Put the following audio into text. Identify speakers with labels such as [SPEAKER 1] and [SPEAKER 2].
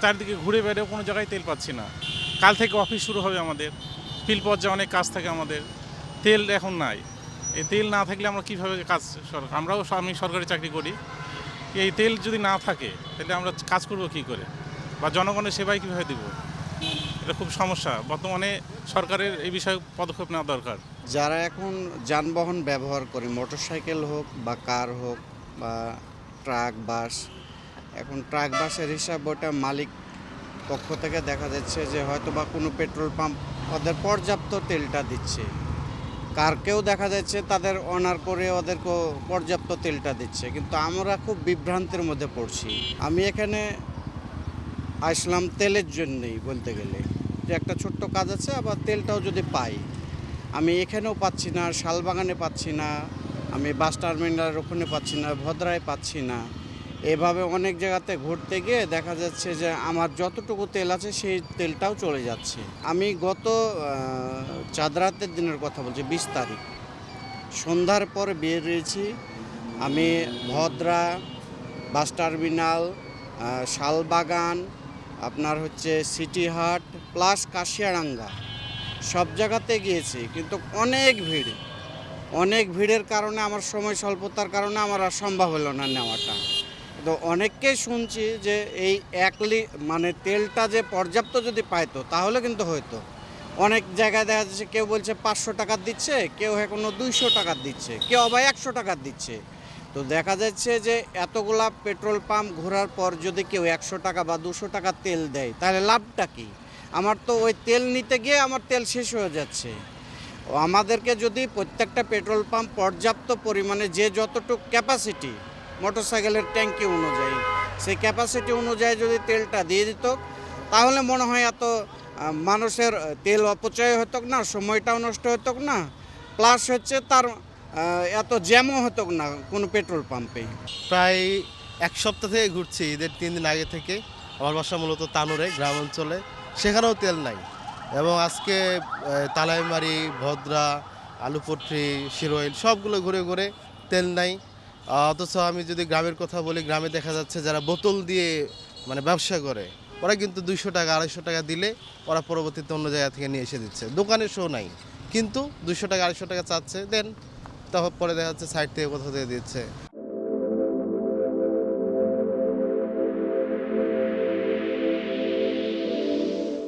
[SPEAKER 1] চারদিকে ঘুরে বেড়েও কোনো জায়গায় তেল পাচ্ছি না। কাল থেকে অফিস শুরু হবে আমাদের, ফিল্ড পর্যায়ে অনেক কাজ থাকে আমাদের, তেল এখন নাই। এই তেল না থাকলে আমরা কীভাবে কাজ, আমি সরকারি চাকরি করি, এই তেল যদি না থাকে তাহলে আমরা কাজ করব কী করে, বা জনগণের সেবায় কীভাবে দেব? এটা খুব সমস্যা। বর্তমানে সরকারের এই বিষয়ে পদক্ষেপ নেওয়া দরকার।
[SPEAKER 2] যারা এখন যানবাহন ব্যবহার করে, মোটরসাইকেল হোক বা কার হোক বা ট্রাক বাস, এখন ট্রাক বাসের হিসাব ওটা মালিক পক্ষ থেকে দেখা যাচ্ছে যে হয়তো বা কোনো পেট্রোল পাম্প ওদের পর্যাপ্ত তেলটা দিচ্ছে, কারকেও দেখা যাচ্ছে তাদের অনার করে ওদেরকেও পর্যাপ্ত তেলটা দিচ্ছে, কিন্তু আমরা খুব বিভ্রান্তির মধ্যে পড়ছি। আমি এখানে আসলাম তেলের জন্যই বলতে গেলে, যে একটা ছোট্ট কাজ আছে, আবার তেলটাও যদি পাই, আমি এখানেও পাচ্ছি না, শালবাগানে পাচ্ছি না, আমি বাস টার্মিনালের ওখানে পাচ্ছি না, ভদ্রায় পাচ্ছি না। এভাবে অনেক জায়গাতে ঘুরতে গিয়ে দেখা যাচ্ছে যে আমার যতটুকু তেল আছে সেই তেলটাও চলে যাচ্ছে। আমি গত চাঁদ রাতের দিনের কথা বলছি, 20 তারিখ সন্ধ্যার পর বেরিয়েছি। আমি ভদ্রা, বাস টার্মিনাল, শালবাগান, আপনার হচ্ছে সিটি হাট প্লাস কাশিয়াডাঙ্গা, সব জায়গাতে গিয়েছি, কিন্তু অনেক ভিড়ের কারণে আমার সময় স্বল্পতার কারণে আমার আর সম্ভব হলো না নেওয়াটা। তো অনেককেই শুনছি যে এই মানে তেলটা যে পর্যাপ্ত যদি পাইতো তাহলে কিন্তু হয়তো। অনেক জায়গায় দেখা যাচ্ছে কেউ বলছে 500 টাকার দিচ্ছে, কেউ এখনো 200 টাকার দিচ্ছে, কেউ আবার 100 টাকার দিচ্ছে। তো দেখা যাচ্ছে যে এতগুলা পেট্রোল পাম্প ঘোরার পর যদি কেউ 100 টাকা বা 200 টাকা তেল দেয়, তাহলে লাভটা কি? আমার তো ওই তেল নিতে গিয়ে আমার তেল শেষ হয়ে যাচ্ছে। আমাদেরকে যদি প্রত্যেকটা পেট্রোল পাম্প পর্যাপ্ত পরিমাণে যে যতটুকু ক্যাপাসিটি মোটরসাইকেলের ট্যাঙ্কি অনুযায়ী, সেই ক্যাপাসিটি অনুযায়ী যদি তেলটা দিয়ে দিত, তাহলে মনে হয় এত মানুষের তেল অপচয় হতো না, সময়টাও নষ্ট হতো না, প্লাস হচ্ছে তার এত জ্যামও হতো না কোনো পেট্রোল পাম্পে।
[SPEAKER 3] প্রায় এক সপ্তাহ থেকে ঘুরছি, ঈদের 3 দিন আগে থেকে। আমার বাসা মূলত তানোরে, গ্রাম অঞ্চলে, সেখানেও তেল নাই। এবং আজকে তালাইমারি, ভদ্রা, আলুপট্রি, শিরোইল সবগুলো ঘুরে ঘুরে তেল নাই। অথচ আমি যদি গ্রামের কথা বলি, গ্রামে দেখা যাচ্ছে যারা বোতল দিয়ে মানে ব্যবসা করে, ওরা কিন্তু 200 টাকা 250 টাকা দিলে ওরা পরবর্তীতে অন্য জায়গা থেকে নিয়ে এসে দিচ্ছে। দোকানে শো নাই, কিন্তু 200 টাকা 250 টাকা চাচ্ছে, দেন তখন পরে দেখা যাচ্ছে সাইড থেকে কোথাও দিয়ে দিচ্ছে।